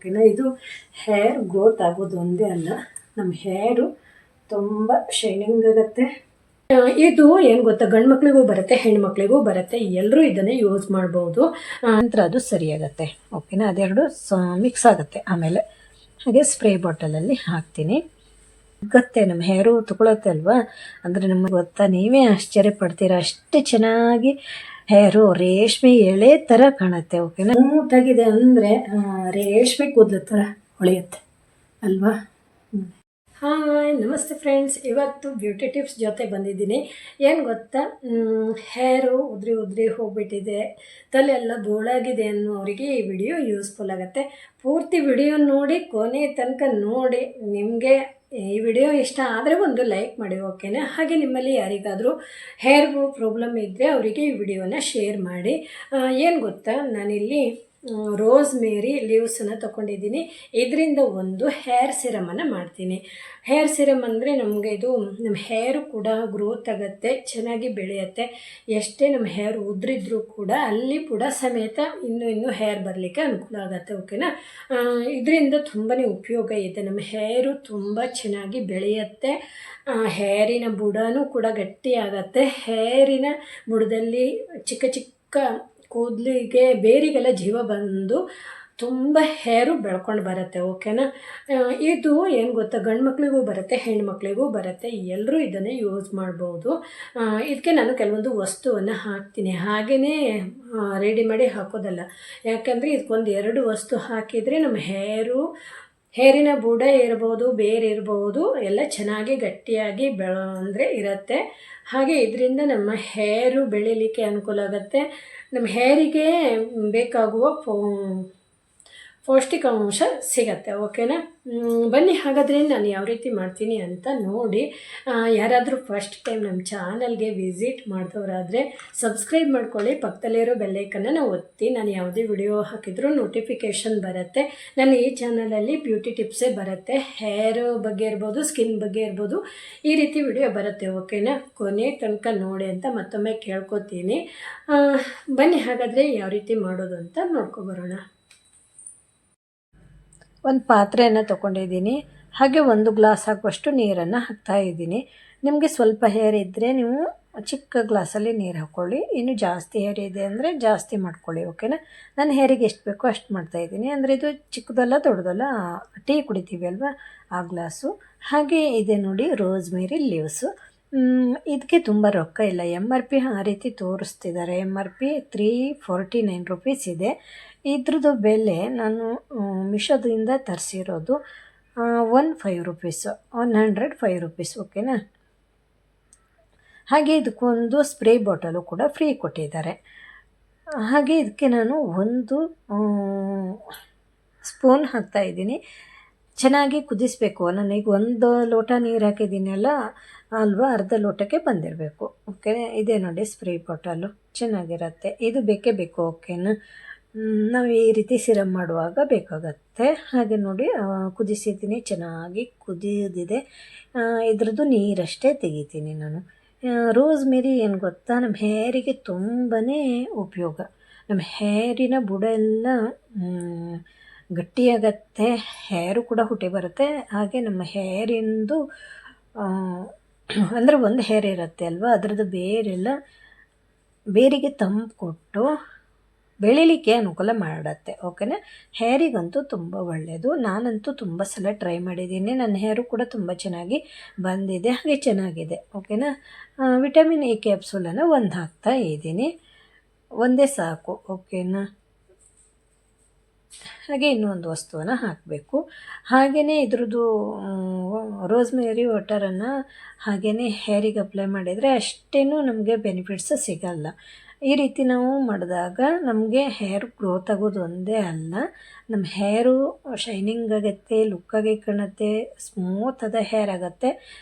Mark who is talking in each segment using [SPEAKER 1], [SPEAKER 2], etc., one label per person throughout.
[SPEAKER 1] ಓಕೆನಾ. ಇದು hair growth ಆಗೋದು ಒಂದೇ ಅಲ್ಲ, ನಮ್ಮ ಹೇರು ತುಂಬ ಶೈನಿಂಗ್ ಆಗುತ್ತೆ. ಇದು ಏನು ಗೊತ್ತಾ, ಗಂಡು ಮಕ್ಳಿಗೂ ಬರುತ್ತೆ ಹೆಣ್ಮಕ್ಳಿಗೂ ಬರುತ್ತೆ, ಎಲ್ಲರೂ ಇದನ್ನೇ ಯೂಸ್ ಮಾಡ್ಬೋದು. ನಂತರ ಅದು ಸರಿಯಾಗತ್ತೆ. ಓಕೆನಾ, ಅದೆರಡು ಮಿಕ್ಸ್ ಆಗುತ್ತೆ. ಆಮೇಲೆ ಹಾಗೆ ಸ್ಪ್ರೇ ಬಾಟಲಲ್ಲಿ ಹಾಕ್ತೀನಿ. ಗೊತ್ತೆ ನಮ್ಮ ಹೇರು ತಗೊಳತ್ತೆ ಅಲ್ವಾ, ಅಂದರೆ ನಮಗೆ ಗೊತ್ತಾ, ನೀವೇ ಆಶ್ಚರ್ಯ ಪಡ್ತೀರಾ, ಅಷ್ಟು ಚೆನ್ನಾಗಿ ಹೇರು ರೇಷ್ಮೆ ಎಳೆ ಥರ ಕಾಣುತ್ತೆ. ಓಕೆನಾ, ಸ್ಮೂತಾಗಿದೆ ಅಂದರೆ ರೇಷ್ಮೆ ಕೂದಲ ಥರ ಹೊಳೆಯುತ್ತೆ ಅಲ್ವಾ. ಹಾಯ್, ನಮಸ್ತೆ ಫ್ರೆಂಡ್ಸ್. ಇವತ್ತು ಬ್ಯೂಟಿ ಟಿಪ್ಸ್ ಜೊತೆ ಬಂದಿದ್ದೀನಿ. ಏನು ಗೊತ್ತಾ, ಹೇರು ಉದ್ರಿ ಹೋಗ್ಬಿಟ್ಟಿದೆ, ತಲೆ ಎಲ್ಲ ಬೋಳಾಗಿದೆ ಅನ್ನೋರಿಗೆ ಈ ವಿಡಿಯೋ ಯೂಸ್ಫುಲ್ ಆಗುತ್ತೆ. ಪೂರ್ತಿ ವಿಡಿಯೋ ನೋಡಿ, ಕೊನೆ ತನಕ ನೋಡಿ. ನಿಮಗೆ ಈ ವಿಡಿಯೋ ಇಷ್ಟ ಆದರೆ ಒಂದು ಲೈಕ್ ಮಾಡಿ, ಓಕೆನಾ. ಹಾಗೆ ನಿಮ್ಮಲ್ಲಿ ಯಾರಿಗಾದರೂ ಹೇರ್ ಪ್ರಾಬ್ಲಮ್ ಇದ್ದರೆ ಅವರಿಗೆ ಈ ವಿಡಿಯೋನ ಶೇರ್ ಮಾಡಿ. ಏನು ಗೊತ್ತಾ, ನಾನಿಲ್ಲಿ ರೋಸ್ ಮೇರಿ ಲೀವ್ಸನ್ನು ತೊಗೊಂಡಿದ್ದೀನಿ. ಇದರಿಂದ ಒಂದು ಹೇರ್ ಸಿರಮನ್ನು ಮಾಡ್ತೀನಿ. ಹೇರ್ ಸಿರಮ್ ಅಂದರೆ ನಮಗೆ ಇದು ನಮ್ಮ ಹೇರು ಕೂಡ ಗ್ರೋತ್ ಆಗುತ್ತೆ, ಚೆನ್ನಾಗಿ ಬೆಳೆಯುತ್ತೆ. ಎಷ್ಟೇ ನಮ್ಮ ಹೇರ್ ಉದ್ರಿದ್ರೂ ಕೂಡ ಅಲ್ಲಿ ಕೂಡ ಸಮೇತ ಇನ್ನೂ ಹೇರ್ ಬರಲಿಕ್ಕೆ ಅನುಕೂಲ ಆಗುತ್ತೆ. ಓಕೆನಾ, ಇದರಿಂದ ತುಂಬಾ ಉಪಯೋಗ ಇದೆ. ನಮ್ಮ ಹೇರು ತುಂಬ ಚೆನ್ನಾಗಿ ಬೆಳೆಯುತ್ತೆ, ಹೇರಿನ ಬುಡನೂ ಕೂಡ ಗಟ್ಟಿ ಆಗುತ್ತೆ. ಹೇರಿನ ಬುಡದಲ್ಲಿ ಚಿಕ್ಕ ಚಿಕ್ಕ ಕೂದಲಿಗೆ ಬೇರಿಗೆಲ್ಲ ಜೀವ ಬಂದು ತುಂಬ ಹೇರು ಬೆಳ್ಕೊಂಡು ಬರುತ್ತೆ. ಓಕೆನಾ, ಇದು ಏನು ಗೊತ್ತಾ, ಗಂಡು ಮಕ್ಳಿಗೂ ಬರುತ್ತೆ ಹೆಣ್ಮಕ್ಳಿಗೂ ಬರುತ್ತೆ, ಎಲ್ಲರೂ ಇದನ್ನೇ ಯೂಸ್ ಮಾಡ್ಬೋದು. ಇದಕ್ಕೆ ನಾನು ಕೆಲವೊಂದು ವಸ್ತುವನ್ನು ಹಾಕ್ತೀನಿ, ಹಾಗೆಯೇ ರೆಡಿ ಮಾಡಿ ಹಾಕೋದಲ್ಲ. ಯಾಕಂದರೆ ಇದಕ್ಕೊಂದು 2 ವಸ್ತು ಹಾಕಿದರೆ ನಮ್ಮ ಹೇರಿನ ಬುಡ ಇರ್ಬೋದು, ಬೇರೆ ಇರ್ಬೋದು, ಎಲ್ಲ ಚೆನ್ನಾಗಿ ಗಟ್ಟಿಯಾಗಿ ಇರುತ್ತೆ. ಹಾಗೆ ಇದರಿಂದ ನಮ್ಮ ಹೇರು ಬೆಳೀಲಿಕ್ಕೆ ಅನುಕೂಲ ಆಗುತ್ತೆ. ನಮ್ಮ ಹೇರಿಗೆ ಬೇಕಾಗುವ ಪೌಷ್ಟಿಕಾಂಶ ಸಿಗತ್ತೆ. ಓಕೆನಾ, ಬನ್ನಿ ಹಾಗಾದರೆ ನಾನು ಯಾವ ರೀತಿ ಮಾಡ್ತೀನಿ ಅಂತ ನೋಡಿ. ಯಾರಾದರೂ ಫಸ್ಟ್ ಟೈಮ್ ನಮ್ಮ ಚಾನಲ್ಗೆ ವಿಸಿಟ್ ಮಾಡಿದವರಾದರೆ ಸಬ್ಸ್ಕ್ರೈಬ್ ಮಾಡ್ಕೊಳ್ಳಿ, ಪಕ್ಕದಲ್ಲಿರೋ ಬೆಲ್ಲೈಕನ್ನು ಒತ್ತಿ. ನಾನು ಯಾವುದೇ ವಿಡಿಯೋ ಹಾಕಿದರೂ ನೋಟಿಫಿಕೇಷನ್ ಬರುತ್ತೆ. ನಾನು ಈ ಚಾನಲಲ್ಲಿ ಬ್ಯೂಟಿ ಟಿಪ್ಸೇ ಬರುತ್ತೆ, ಹೇರ್ ಬಗ್ಗೆ ಇರ್ಬೋದು, ಸ್ಕಿನ್ ಬಗ್ಗೆ ಇರ್ಬೋದು, ಈ ರೀತಿ ವಿಡಿಯೋ ಬರುತ್ತೆ. ಓಕೆನಾ, ಕೊನೆ ತನಕ ನೋಡಿ ಅಂತ ಮತ್ತೊಮ್ಮೆ ಕೇಳ್ಕೊತೀನಿ. ಬನ್ನಿ ಹಾಗಾದರೆ ಯಾವ ರೀತಿ ಮಾಡೋದು ಅಂತ ನೋಡ್ಕೊಬರೋಣ. ಒಂದು ಪಾತ್ರೆಯನ್ನು ತೊಗೊಂಡಿದ್ದೀನಿ, ಹಾಗೆ 1 ಗ್ಲಾಸ್ ಆಗುವಷ್ಟು ನೀರನ್ನು ಹಾಕ್ತಾಯಿದ್ದೀನಿ. ನಿಮಗೆ ಸ್ವಲ್ಪ ಹೇರ್ ಇದ್ದರೆ ನೀವು ಚಿಕ್ಕ ಗ್ಲಾಸಲ್ಲಿ ನೀರು ಹಾಕ್ಕೊಳ್ಳಿ, ಇನ್ನು ಜಾಸ್ತಿ ಹೇರ್ ಇದೆ ಅಂದರೆ ಜಾಸ್ತಿ ಮಾಡ್ಕೊಳ್ಳಿ. ಓಕೆನಾ, ನನ್ನ ಹೇರಿಗೆ ಎಷ್ಟು ಬೇಕೋ ಅಷ್ಟು ಮಾಡ್ತಾಯಿದ್ದೀನಿ. ಅಂದರೆ ಇದು ಚಿಕ್ಕದಲ್ಲ ದೊಡ್ಡದಲ್ಲ, ಟೀ ಕುಡಿತೀವಿ ಅಲ್ವಾ ಆ ಗ್ಲಾಸು. ಹಾಗೆ ಇದೆ ನೋಡಿ ರೋಸ್ ಮೇರಿ ಲೀವ್ಸು. ಇದಕ್ಕೆ ತುಂಬ ರೊಕ್ಕ ಇಲ್ಲ, MRP ಆ ರೀತಿ ತೋರಿಸ್ತಿದ್ದಾರೆ. MRP 349 ರುಪೀಸ್ ಇದೆ. ಇದ್ರದ್ದು ಬೆಲೆ ನಾನು ಮಿಶೋದಿಂದ ತರಿಸಿರೋದು 105 ರುಪೀಸು, 105 ರುಪೀಸ್. ಓಕೆನಾ, ಹಾಗೆ ಇದಕ್ಕೊಂದು ಸ್ಪ್ರೇ ಬಾಟಲು ಕೂಡ ಫ್ರೀ ಕೊಟ್ಟಿದ್ದಾರೆ. ಹಾಗೆ ಇದಕ್ಕೆ ನಾನು 1 ಸ್ಪೂನ್ ಹಾಕ್ತಾಯಿದ್ದೀನಿ. ಚೆನ್ನಾಗಿ ಕುದಿಸ್ಬೇಕು. ನನಗೆ 1 ಲೋಟ ನೀರು ಹಾಕಿದ್ದೀನಿ ಅಲ್ವಾ, ಅರ್ಧ ಲೋಟಕ್ಕೆ ಬಂದಿರಬೇಕು. ಓಕೆ, ಇದೆ ನೋಡಿ ಸ್ಪ್ರೇ ಬಾಟಲು, ಚೆನ್ನಾಗಿರುತ್ತೆ. ಇದು ಬೇಕೇ ಬೇಕು. ಓಕೆನಾ, ನಾವು ಈ ರೀತಿ ಸಿರಮ್ ಮಾಡುವಾಗ ಬೇಕಾಗತ್ತೆ. ಹಾಗೆ ನೋಡಿ ಕುದಿಸಿದ್ದೀನಿ, ಚೆನ್ನಾಗಿ ಕುದಿಯೋದಿದೆ. ಇದ್ರದ್ದು ನೀರಷ್ಟೇ ತೆಗಿತೀನಿ ನಾನು. ರೋಸ್ ಮೇರಿ ಏನು ಗೊತ್ತಾ, ನಮ್ಮ ಹೇರಿಗೆ ತುಂಬಾ ಉಪಯೋಗ. ನಮ್ಮ ಹೇರಿನ ಬುಡ ಎಲ್ಲ ಗಟ್ಟಿಯಾಗತ್ತೆ, ಹೇರು ಕೂಡ ಹುಟ್ಟಿ ಬರುತ್ತೆ. ಹಾಗೆ ನಮ್ಮ ಹೇರಿಂದು ಅಂದರೆ ಒಂದು ಹೇರ್ ಇರುತ್ತೆ ಅಲ್ವಾ, ಅದರದ್ದು ಬೇರಿಗೆ ತಂಪು ಕೊಟ್ಟು ಬೆಳೀಲಿಕ್ಕೆ ಅನುಕೂಲ ಮಾಡುತ್ತೆ. ಓಕೆನಾ, ಹೇರಿಗಂತೂ ತುಂಬ ಒಳ್ಳೆಯದು. ನಾನಂತೂ ತುಂಬ ಸಲ ಟ್ರೈ ಮಾಡಿದ್ದೀನಿ, ನನ್ನ ಹೇರು ಕೂಡ ತುಂಬ ಚೆನ್ನಾಗಿ ಬಂದಿದೆ, ಹಾಗೆ ಚೆನ್ನಾಗಿದೆ. ಓಕೆನಾ, ವಿಟಮಿನ್ ಎ ಕ್ಯಾಪ್ಸೂಲನ್ನು 1 ಹಾಕ್ತಾ ಇದ್ದೀನಿ, ಒಂದೇ ಸಾಕು. ಓಕೆನಾ, ಹಾಗೆ ಇನ್ನೊಂದು ವಸ್ತುವನ್ನು ಹಾಕಬೇಕು. ಹಾಗೆಯೇ ಇದ್ರದ್ದು ರೋಸ್ಮೇರಿ ವಾಟರನ್ನು ಹಾಗೆಯೇ ಹೇರಿಗೆ ಅಪ್ಲೈ ಮಾಡಿದರೆ ಅಷ್ಟೇನೂ ನಮಗೆ ಬೆನಿಫಿಟ್ಸ್ ಸಿಗಲ್ಲ. ಈ ರೀತಿ ನಾವು ಮಾಡಿದಾಗ ನಮಗೆ ಹೇರ್ ಗ್ರೋತ್ ಆಗೋದು ಒಂದೇ ಅಲ್ಲ, ನಮ್ಮ ಹೇರು ಶೈನಿಂಗ್ ಆಗುತ್ತೆ, ಲುಕ್ಕಾಗಿ ಕಾಣುತ್ತೆ, ಸ್ಮೂತಾದ ಹೇರ್ ಆಗುತ್ತೆ.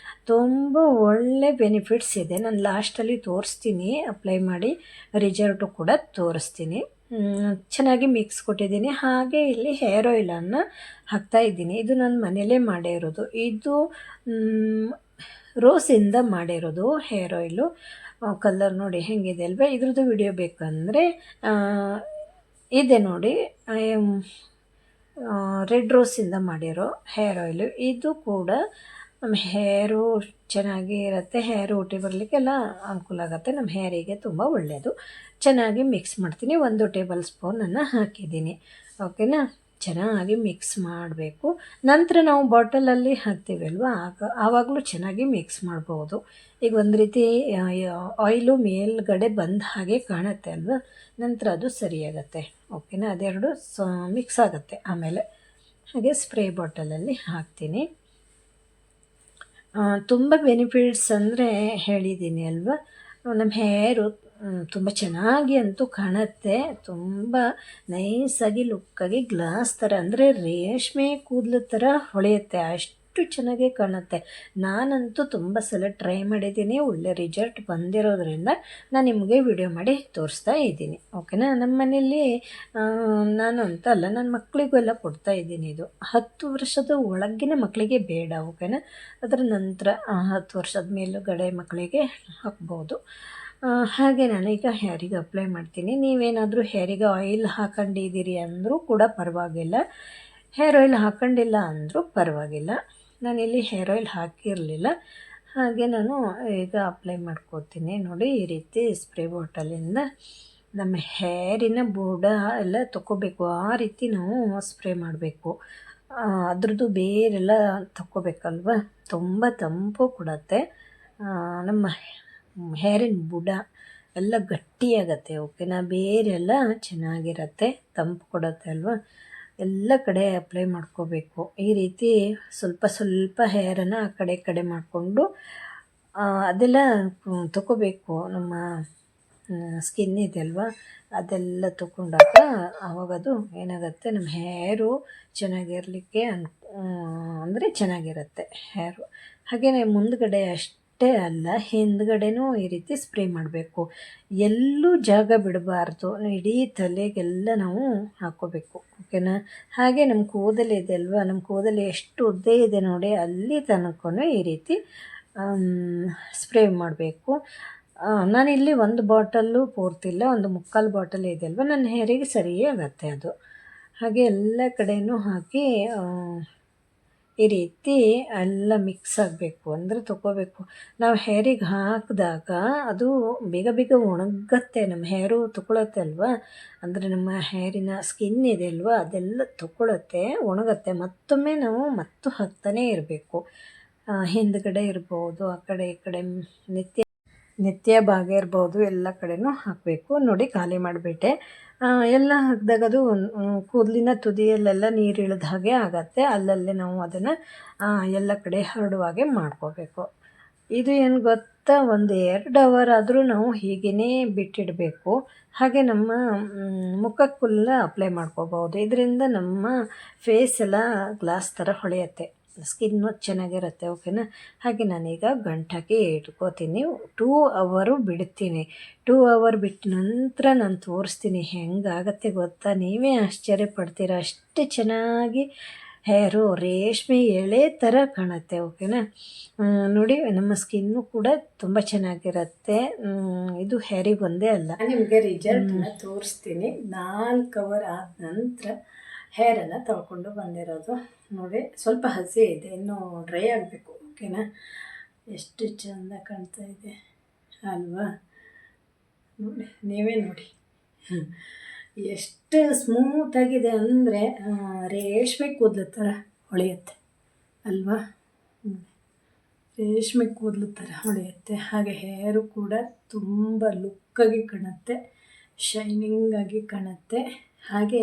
[SPEAKER 1] ತುಂಬ ಒಳ್ಳೆ ಬೆನಿಫಿಟ್ಸ್ ಇದೆ. ನಾನು ಲಾಸ್ಟಲ್ಲಿ ತೋರಿಸ್ತೀನಿ, ಅಪ್ಲೈ ಮಾಡಿ ರಿಸಲ್ಟು ಕೂಡ ತೋರಿಸ್ತೀನಿ. ಚೆನ್ನಾಗಿ ಮಿಕ್ಸ್ ಕೊಟ್ಟಿದ್ದೀನಿ. ಹಾಗೆ ಇಲ್ಲಿ ಹೇರ್ ಆಯಿಲನ್ನು ಹಾಕ್ತಾಯಿದ್ದೀನಿ. ಇದು ನಾನು ಮನೆಯಲ್ಲೇ ಮಾಡಿರೋದು. ಇದು ರೋಸಿಂದ ಮಾಡಿರೋದು ಹೇರ್ ಆಯಿಲು. ಕಲರ್ ನೋಡಿ ಹೆಂಗಿದೆ ಅಲ್ವಾ. ಇದ್ರದ್ದು ವಿಡಿಯೋ ಬೇಕಂದರೆ ಇದೆ ನೋಡಿ, ರೆಡ್ ರೋಸಿಂದ ಮಾಡಿರೋ ಹೇರ್ ಆಯಿಲು. ಇದು ಕೂಡ ನಮ್ಮ ಹೇರು ಚೆನ್ನಾಗಿ ಇರುತ್ತೆ, ಹೇರು ಹುಟ್ಟಿ ಬರಲಿಕ್ಕೆಲ್ಲ ಅನುಕೂಲ ಆಗುತ್ತೆ, ನಮ್ಮ ಹೇರಿಗೆ ತುಂಬ ಒಳ್ಳೆಯದು. ಚೆನ್ನಾಗಿ ಮಿಕ್ಸ್ ಮಾಡ್ತೀನಿ. 1 ಟೇಬಲ್ ಸ್ಪೂನನ್ನು ಹಾಕಿದ್ದೀನಿ. ಓಕೆನಾ, ಚೆನ್ನಾಗಿ ಮಿಕ್ಸ್ ಮಾಡಬೇಕು. ನಂತರ ನಾವು ಬಾಟಲಲ್ಲಿ ಹಾಕ್ತೀವಲ್ವ, ಆವಾಗಲೂ ಚೆನ್ನಾಗಿ ಮಿಕ್ಸ್ ಮಾಡ್ಬೋದು. ಈಗ ಒಂದು ರೀತಿ ಆಯಿಲು ಮೇಲ್ಗಡೆ ಬಂದ ಹಾಗೆ ಕಾಣುತ್ತೆ ಅಲ್ವಾ, ನಂತರ ಅದು ಸರಿಯಾಗತ್ತೆ. ಓಕೆನಾ, ಅದೆರಡು ಮಿಕ್ಸ್ ಆಗುತ್ತೆ. ಆಮೇಲೆ ಹಾಗೆ ಸ್ಪ್ರೇ ಬಾಟಲಲ್ಲಿ ಹಾಕ್ತೀನಿ. ತುಂಬ ಬೆನಿಫಿಟ್ಸ್ ಅಂದರೆ ಹೇಳಿದ್ದೀನಿ ಅಲ್ವಾ. ನಮ್ಮ ಹೇರು ತುಂಬ ಚೆನ್ನಾಗಿ ಅಂತೂ ಕಾಣುತ್ತೆ, ತುಂಬ ನೈಸಾಗಿ ಲುಕ್ಕಾಗಿ ಗ್ಲಾಸ್ ಥರ ಅಂದರೆ ರೇಷ್ಮೆ ಕೂದಲು ಥರ ಹೊಳೆಯುತ್ತೆ, ಅಷ್ಟು ಚೆನ್ನಾಗೇ ಕಾಣುತ್ತೆ. ನಾನಂತೂ ತುಂಬ ಸಲ ಟ್ರೈ ಮಾಡಿದ್ದೀನಿ, ಒಳ್ಳೆ ರಿಸಲ್ಟ್ ಬಂದಿರೋದ್ರಿಂದ ನಾನು ನಿಮಗೆ ವಿಡಿಯೋ ಮಾಡಿ ತೋರಿಸ್ತಾ ಇದ್ದೀನಿ. ಓಕೆನಾ, ನಮ್ಮ ಮನೆಯಲ್ಲಿ ನಾನು ಅಂತ ಅಲ್ಲ, ನನ್ನ ಮಕ್ಕಳಿಗೂ ಎಲ್ಲ ಕೊಡ್ತಾ ಇದ್ದೀನಿ. ಇದು 10 ವರ್ಷದ ಒಳಗಿನ ಮಕ್ಕಳಿಗೆ ಬೇಡ. ಓಕೆನಾ, ಅದರ ನಂತರ 10 ವರ್ಷದ ಮೇಲುಗಡೆ ಮಕ್ಕಳಿಗೆ ಹಾಕ್ಬೋದು. ಹಾಗೆ ನಾನೀಗ ಹೇರಿಗೆ ಅಪ್ಲೈ ಮಾಡ್ತೀನಿ. ನೀವೇನಾದರೂ ಹೇರಿಗೆ ಆಯಿಲ್ ಹಾಕೊಂಡಿದ್ದೀರಿ ಅಂದರೂ ಕೂಡ ಪರವಾಗಿಲ್ಲ, ಹೇರ್ ಆಯಿಲ್ ಹಾಕ್ಕೊಂಡಿಲ್ಲ ಅಂದರೂ ಪರವಾಗಿಲ್ಲ. ನಾನಿಲ್ಲಿ ಹೇರ್ ಆಯಿಲ್ ಹಾಕಿರಲಿಲ್ಲ, ಹಾಗೆ ನಾನು ಈಗ ಅಪ್ಲೈ ಮಾಡ್ಕೋತೀನಿ. ನೋಡಿ, ಈ ರೀತಿ ಸ್ಪ್ರೇ ಬಾಟಲಿಂದ ನಮ್ಮ ಹೇರಿನ ಬುಡ ಎಲ್ಲ ತೊಗೋಬೇಕು. ಆ ರೀತಿ ನಾವು ಸ್ಪ್ರೇ ಮಾಡಬೇಕು. ಅದ್ರದ್ದು ಬೇರೆಲ್ಲ ತಗೋಬೇಕಲ್ವ, ತುಂಬ ತಂಪು ಕೊಡುತ್ತೆ. ನಮ್ಮ ಹೇರಿನ ಬುಡ ಎಲ್ಲ ಗಟ್ಟಿಯಾಗತ್ತೆ. ಓಕೆನಾ, ಬೇರೆಲ್ಲ ಚೆನ್ನಾಗಿರತ್ತೆ, ತಂಪು ಕೊಡುತ್ತೆ ಅಲ್ವಾ. ಎಲ್ಲ ಕಡೆ ಅಪ್ಲೈ ಮಾಡ್ಕೋಬೇಕು. ಈ ರೀತಿ ಸ್ವಲ್ಪ ಸ್ವಲ್ಪ ಹೇರನ್ನು ಆ ಕಡೆ ಈ ಕಡೆ ಮಾಡಿಕೊಂಡು ಅದೆಲ್ಲ ತಗೋಬೇಕು. ನಮ್ಮ ಸ್ಕಿನ್ ಇದೆ ಅಲ್ವಾ, ಅದೆಲ್ಲ ತೊಗೊಂಡಾಗ ಆವಾಗದು ಏನಾಗುತ್ತೆ, ನಮ್ಮ ಹೇರು ಚೆನ್ನಾಗಿರಲಿಕ್ಕೆ ಅಂದರೆ ಚೆನ್ನಾಗಿರುತ್ತೆ ಹೇರು. ಹಾಗೆಯೇ ಮುಂದ್ಗಡೆ ಅಷ್ಟೇ ಅಲ್ಲ, ಹಿಂದ್ಗಡೆನೂ ಈ ರೀತಿ ಸ್ಪ್ರೇ ಮಾಡಬೇಕು. ಎಲ್ಲೂ ಜಾಗ ಬಿಡಬಾರ್ದು, ಇಡೀ ತಲೆಗೆಲ್ಲ ನಾವು ಹಾಕ್ಕೋಬೇಕು. ಓಕೆನಾ, ಹಾಗೆ ನಮ್ಮ ಕೂದಲಿದೆ ಅಲ್ವಾ, ನಮ್ಮ ಕೂದಲು ಎಷ್ಟು ಉದ್ದ ಇದೆ ನೋಡಿ, ಅಲ್ಲಿ ತನಕ ಈ ರೀತಿ ಸ್ಪ್ರೇ ಮಾಡಬೇಕು. ನಾನಿಲ್ಲಿ 1 ಬಾಟಲ್ಲು ಪೂರ್ತಿಲ್ಲ, 1/4 ಬಾಟಲ್ ಇದೆ ಅಲ್ವ, ನನ್ನ ಹೇರಿಗೆ ಸರಿಯಾಗತ್ತೆ ಅದು. ಹಾಗೆ ಎಲ್ಲ ಕಡೆಯೂ ಹಾಕಿ ಈ ರೀತಿ ಎಲ್ಲ ಮಿಕ್ಸ್ ಆಗಬೇಕು, ಅಂದರೆ ತೊಗೋಬೇಕು. ನಾವು ಹೇರಿಗೆ ಹಾಕಿದಾಗ ಅದು ಬೇಗ ಬೇಗ ಒಣಗತ್ತೆ, ನಮ್ಮ ಹೇರು ತೊಗೊಳತ್ತೆ ಅಲ್ವಾ, ಅಂದರೆ ನಮ್ಮ ಹೇರಿನ ಸ್ಕಿನ್ ಇದೆ ಅಲ್ವಾ, ಅದೆಲ್ಲ ತೊಗೊಳತ್ತೆ, ಒಣಗತ್ತೆ. ಮತ್ತೊಮ್ಮೆ ನಾವು ಹಾಕ್ತಾನೇ ಇರಬೇಕು. ಹಿಂದ್ಗಡೆ ಇರ್ಬೋದು, ಆ ಕಡೆ ಈ ಕಡೆ ನಿತ್ಯ ಭಾಗ ಇರ್ಬೋದು, ಎಲ್ಲ ಕಡೆನೂ ಹಾಕಬೇಕು. ನೋಡಿ, ಖಾಲಿ ಮಾಡಿಬಿಟ್ಟೆ. ಎಲ್ಲ ಹಾಕಿದಾಗ ಅದು ಕೂದಲಿನ ತುದಿಯಲ್ಲೆಲ್ಲ ನೀರು ಇಳಿದ ಹಾಗೆ ಆಗತ್ತೆ. ಅಲ್ಲಲ್ಲೇ ನಾವು ಅದನ್ನು ಎಲ್ಲ ಕಡೆ ಹರಡುವ ಹಾಗೆ ಮಾಡ್ಕೋಬೇಕು. ಇದು ಏನು ಗೊತ್ತಾ, 1-2 ಅವರ್ ಆದರೂ ನಾವು ಹೀಗೇ ಬಿಟ್ಟಿಡಬೇಕು. ಹಾಗೆ ನಮ್ಮ ಮುಖಕ್ಕೆಲ್ಲ ಅಪ್ಲೈ ಮಾಡ್ಕೋಬೋದು. ಇದರಿಂದ ನಮ್ಮ ಫೇಸ್ ಎಲ್ಲ ಗ್ಲಾಸ್ ಥರ ಹೊಳೆಯುತ್ತೆ, ಸ್ಕಿನ್ನು ಚೆನ್ನಾಗಿರುತ್ತೆ. ಓಕೆನಾ, ಹಾಗೆ ನಾನೀಗ ಗಂಟಾಕಿ ಇಟ್ಕೋತೀನಿ. 2 ಅವರು ಬಿಡ್ತೀನಿ. 2 ಅವರ್ ಬಿಟ್ಟ ನಂತರ ನಾನು ತೋರಿಸ್ತೀನಿ ಹೆಂಗಾಗತ್ತೆ ಗೊತ್ತಾ, ನೀವೇ ಆಶ್ಚರ್ಯ ಪಡ್ತೀರ, ಅಷ್ಟು ಚೆನ್ನಾಗಿ ಹೇರು ರೇಷ್ಮೆ ಎಳೆ ಥರ ಕಾಣುತ್ತೆ. ಓಕೆನಾ, ನೋಡಿ, ನಮ್ಮ ಸ್ಕಿನ್ನು ಕೂಡ ತುಂಬ ಚೆನ್ನಾಗಿರುತ್ತೆ. ಇದು ಹೇರಿಗೆ ಒಂದೇ ಅಲ್ಲ, ನಿಮಗೆ ರಿಸಲ್ಟನ್ನು ತೋರಿಸ್ತೀನಿ. 4 ಅವರ್ ಆದ ನಂತರ ಹೇರನ್ನು ತೊಳ್ಕೊಂಡು ಬಂದಿರೋದು. ನೋಡಿ, ಸ್ವಲ್ಪ ಹಸಿ ಇದೆ, ಇನ್ನೂ ಡ್ರೈ ಆಗಬೇಕು. ಓಕೆನಾ, ಎಷ್ಟು ಚೆಂದ ಕಾಣ್ತಾ ಇದೆ ಅಲ್ವಾ. ನೋಡಿ, ನೀವೇ ನೋಡಿ ಎಷ್ಟು ಸ್ಮೂತಾಗಿದೆ ಅಂದರೆ ರೇಷ್ಮೆ ಕೂದಲು ಥರ ಹೊಳೆಯುತ್ತೆ ಅಲ್ವಾ. ರೇಷ್ಮೆ ಕೂದಲು ಥರ ಹೊಳೆಯುತ್ತೆ. ಹಾಗೆ ಹೇರು ಕೂಡ ತುಂಬ ಲುಕ್ಕಾಗಿ ಕಾಣುತ್ತೆ, ಶೈನಿಂಗಾಗಿ ಕಾಣುತ್ತೆ. ಹಾಗೆ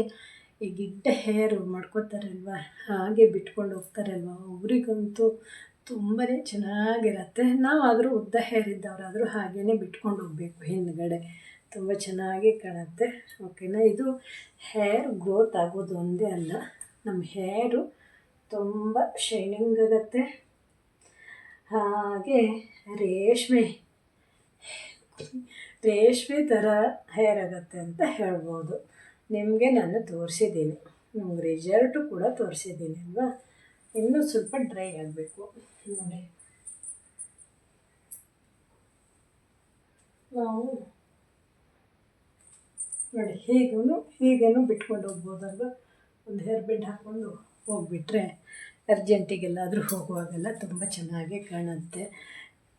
[SPEAKER 1] ಈ ಗಿಡ್ಡ ಹೇರು ಮಾಡ್ಕೋತಾರಲ್ವ, ಹಾಗೆ ಬಿಟ್ಕೊಂಡು ಹೋಗ್ತಾರಲ್ವ, ಅವರಿಗಂತೂ ತುಂಬಾ ಚೆನ್ನಾಗಿರತ್ತೆ. ನಾವಾದರೂ ಉದ್ದ ಹೇರ್ ಇದ್ದವರಾದರೂ ಹಾಗೇ ಬಿಟ್ಕೊಂಡು ಹೋಗಬೇಕು, ಹಿಂದ್ಗಡೆ ತುಂಬ ಚೆನ್ನಾಗಿ ಕಾಣುತ್ತೆ. ಓಕೆನಾ, ಇದು ಹೇರ್ ಗ್ರೋತ್ ಆಗೋದು ಒಂದೇ ಅಲ್ಲ, ನಮ್ಮ ಹೇರು ತುಂಬ ಶೈನಿಂಗ್ ಆಗುತ್ತೆ. ಹಾಗೆ ರೇಷ್ಮೆ ಥರ ಹೇರ್ ಆಗುತ್ತೆ ಅಂತ ಹೇಳ್ಬೋದು. ನಿಮಗೆ ನಾನು ತೋರಿಸಿದ್ದೀನಿ, ನಿಮ್ಗೆ ರಿಸಲ್ಟು ಕೂಡ ತೋರಿಸಿದ್ದೀನಿ ಅಲ್ವಾ. ಇನ್ನೂ ಸ್ವಲ್ಪ ಡ್ರೈ ಆಗಬೇಕು. ನೋಡಿ, ನಾವು ನೋಡಿ ಹೀಗೇನು ಬಿಟ್ಕೊಂಡು ಹೋಗ್ಬೋದಲ್ವ. ಒಂದು ಹೇರ್ ಬ್ಯಾಂಡ್ ಹಾಕ್ಕೊಂಡು ಹೋಗಿಬಿಟ್ರೆ ಅರ್ಜೆಂಟಿಗೆಲ್ಲಾದರೂ ಹೋಗುವಾಗೆಲ್ಲ ತುಂಬ ಚೆನ್ನಾಗಿ ಕಾಣುತ್ತೆ.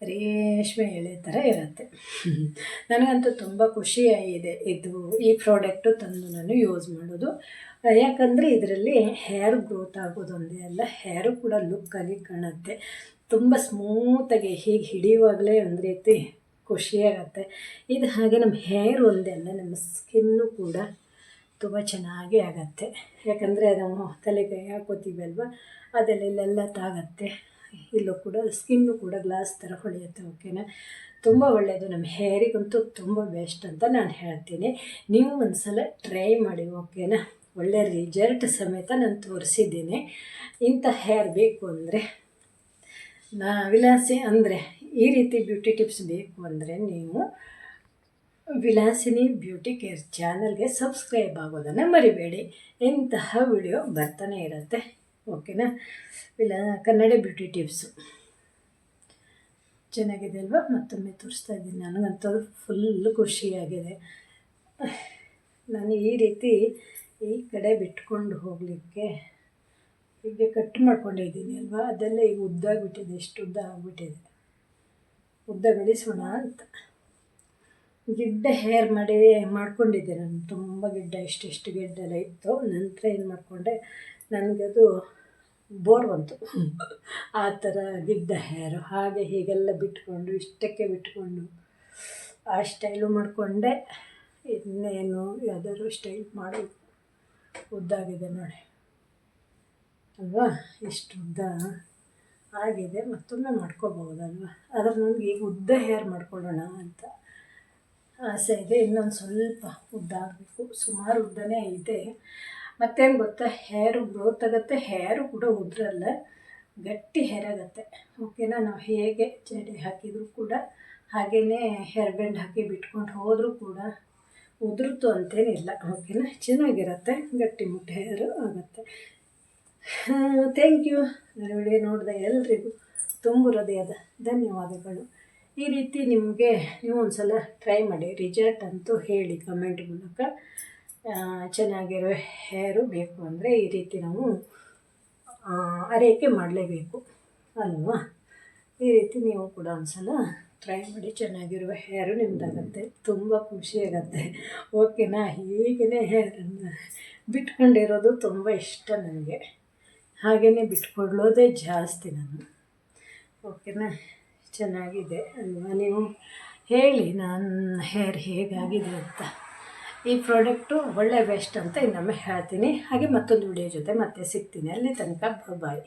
[SPEAKER 1] ರೇಷ್ಮೆ ಎಳೆ ಥರ ಇರುತ್ತೆ. ನನಗಂತೂ ತುಂಬ ಖುಷಿಯಾಗಿದೆ ಈ ಪ್ರಾಡಕ್ಟು ತಂದು ನಾನು ಯೂಸ್ ಮಾಡೋದು. ಯಾಕಂದರೆ ಇದರಲ್ಲಿ ಹೇರ್ ಗ್ರೋತ್ ಆಗೋದೊಂದೇ ಅಲ್ಲ, ಹೇರು ಕೂಡ ಲುಕ್ಕಾಗಿ ಕಾಣುತ್ತೆ. ತುಂಬ ಸ್ಮೂತಾಗಿ ಹೀಗೆ ಹಿಡಿಯುವಾಗಲೇ ಒಂದು ರೀತಿ ಖುಷಿಯಾಗತ್ತೆ. ಇದು ಹಾಗೆ ನಮ್ಮ ಹೇರ್ ಒಂದೇ ಅಲ್ಲ, ನಮ್ಮ ಸ್ಕಿನ್ನು ಕೂಡ ತುಂಬ ಚೆನ್ನಾಗಿ ಆಗತ್ತೆ. ಯಾಕಂದರೆ ನಾವು ತಲೆಗೆ ಹಾಕೋತೀವಿ ಅಲ್ವಾ, ಅದೆಲ್ಲೆಲ್ಲ ತಾಗತ್ತೆ. ಇಲ್ಲೂ ಕೂಡ ಸ್ಕಿನ್ನು ಕೂಡ ಗ್ಲಾಸ್ ಥರ ಹೊಳೆಯುತ್ತೆ. ಓಕೆನಾ, ತುಂಬ ಒಳ್ಳೆಯದು, ನಮ್ಮ ಹೇರಿಗಂತೂ ತುಂಬ ಬೆಸ್ಟ್ ಅಂತ ನಾನು ಹೇಳ್ತೀನಿ. ನೀವು ಒಂದು ಸಲ ಟ್ರೈ ಮಾಡಿ. ಓಕೆನಾ, ಒಳ್ಳೆಯ ರಿಸಲ್ಟ್ ಸಮೇತ ನಾನು ತೋರಿಸಿದ್ದೀನಿ. ಇಂಥ ಹೇರ್ ಬೇಕು ಅಂದರೆ ವಿಲಾಸಿ ಅಂದರೆ ಈ ರೀತಿ ಬ್ಯೂಟಿ ಟಿಪ್ಸ್ ಬೇಕು ಅಂದರೆ ನೀವು ವಿಲಾಸಿನಿ ಬ್ಯೂಟಿ ಕೇರ್ ಚಾನಲ್ಗೆ ಸಬ್ಸ್ಕ್ರೈಬ್ ಆಗೋದನ್ನು ಮರಿಬೇಡಿ. ಇಂತಹ ವಿಡಿಯೋ ಬರ್ತಾನೆ ಇರುತ್ತೆ. ಓಕೆನಾ, ಕನ್ನಡ ಬ್ಯೂಟಿ ಟಿಪ್ಸು ಚೆನ್ನಾಗಿದೆ ಅಲ್ವಾ? ಮತ್ತೊಮ್ಮೆ ತೋರಿಸ್ತಾ ಇದ್ದೀನಿ. ನನಗಂತೂ ಫುಲ್ಲು ಖುಷಿಯಾಗಿದೆ. ನಾನು ಈ ರೀತಿ ಈ ಕಡೆ ಬಿಟ್ಕೊಂಡು ಹೋಗಲಿಕ್ಕೆ ಹೀಗೆ ಕಟ್ ಮಾಡ್ಕೊಂಡಿದ್ದೀನಿ ಅಲ್ವಾ, ಅದೆಲ್ಲ ಈಗ ಉದ್ದಾಗ್ಬಿಟ್ಟಿದೆ. ಎಷ್ಟು ಉದ್ದ ಆಗಿಬಿಟ್ಟಿದೆ. ಉದ್ದ ಬೆಳೆಸೋಣ ಅಂತ ಗಿಡ್ಡ ಹೇರ್ ಮಾಡ್ಕೊಂಡಿದ್ದೆ ನಾನು. ತುಂಬ ಗಿಡ್ಡ ಇಷ್ಟು ಗಿಡ್ಡೆಲ್ಲ ಇತ್ತು. ನಂತರ ಏನು ಮಾಡಿಕೊಂಡೆ, ನನಗದು ಬೋರ್ ಬಂತು. ಆ ಥರ ಗಿಡ್ಡ ಹೇರು ಹಾಗೆ ಹೀಗೆಲ್ಲ ಬಿಟ್ಕೊಂಡು ಇಷ್ಟಕ್ಕೆ ಬಿಟ್ಕೊಂಡು ಆ ಸ್ಟೈಲು ಮಾಡಿಕೊಂಡೆ. ಇನ್ನೇನು ಯಾವ್ದಾದ್ರು ಸ್ಟೈಲ್ ಮಾಡೋದು. ಉದ್ದಾಗಿದೆ ನೋಡಿ ಅಲ್ವಾ, ಇಷ್ಟು ಉದ್ದ ಆಗಿದೆ. ಮತ್ತೊಮ್ಮೆ ಮಾಡ್ಕೋಬಹುದಲ್ವ. ಆದರೆ ನನಗೆ ಈಗ ಉದ್ದ ಹೇರ್ ಮಾಡ್ಕೊಳ್ಳೋಣ ಅಂತ ಆಸೆ ಇದೆ. ಇನ್ನೊಂದು ಸ್ವಲ್ಪ ಉದ್ದ ಆಗಬೇಕು. ಸುಮಾರು ಉದ್ದನೇ ಇದೆ. ಮತ್ತೇನು ಗೊತ್ತಾ, ಹೇರು ಗ್ರೋತ್ ಆಗುತ್ತೆ, ಹೇರು ಕೂಡ ಉದ್ರಲ್ಲ, ಗಟ್ಟಿ ಹೇರ್ ಆಗುತ್ತೆ. ಓಕೆನಾ, ನಾವು ಹೇಗೆ ಜಡೆ ಹಾಕಿದರೂ ಕೂಡ ಹಾಗೆಯೇ ಹೇರ್ ಬ್ಯಾಂಡ್ ಹಾಕಿ ಬಿಟ್ಕೊಂಡು ಹೋದರೂ ಕೂಡ ಉದುರುತ್ತು ಅಂತೇನಿಲ್ಲ. ಓಕೆನಾ, ಚೆನ್ನಾಗಿರುತ್ತೆ, ಗಟ್ಟಿ ಮುಟ್ಟ ಹೇರು ಆಗುತ್ತೆ. Thank you. ನನ್ನ ವಿಡಿಯೋ ನೋಡಿದ ಎಲ್ರಿಗೂ ತುಂಬ ಹೃದಯದ ಧನ್ಯವಾದಗಳು. ಈ ರೀತಿ ನೀವು ಒಂದು ಸಲ ಟ್ರೈ ಮಾಡಿ, ರಿಸಲ್ಟ್ ಅಂತೂ ಹೇಳಿ ಕಮೆಂಟ್ ಮೂಲಕ. ಚೆನ್ನಾಗಿರೋ ಹೇರು ಬೇಕು ಅಂದರೆ ಈ ರೀತಿ ನಾವು ಆರೈಕೆ ಮಾಡಲೇಬೇಕು ಅಲ್ವಾ. ಈ ರೀತಿ ನೀವು ಕೂಡ ಒಂದು ಸಲ ಟ್ರೈ ಮಾಡಿ. ಚೆನ್ನಾಗಿರುವ ಹೇರು ನಿಮ್ಮದಾಗತ್ತೆ, ತುಂಬ ಖುಷಿಯಾಗತ್ತೆ. ಓಕೆನಾ, ಹೀಗೇ ಹೇರನ್ನು ಬಿಟ್ಕೊಂಡಿರೋದು ತುಂಬ ಇಷ್ಟ ನನಗೆ. ಹಾಗೆಯೇ ಬಿಟ್ಕೊಳ್ಳೋದೇ ಜಾಸ್ತಿ ನಾನು. ಓಕೆನಾ, ಚೆನ್ನಾಗಿದೆ ಅಲ್ವಾ. ನೀವು ಹೇಳಿ ನನ್ನ ಹೇರ್ ಹೇಗಾಗಿದೆ ಅಂತ. ಈ ಪ್ರಾಡಕ್ಟು ಒಳ್ಳೆ ಬೆಸ್ಟ್ ಅಂತ ಇನ್ನೊಮ್ಮೆ ಹೇಳ್ತೀನಿ. ಹಾಗೆ ಮತ್ತೊಂದು ವಿಡಿಯೋ ಜೊತೆ ಮತ್ತೆ ಸಿಗ್ತೀನಿ. ಅಲ್ಲಿ ತನಕ ಬಾಯ್.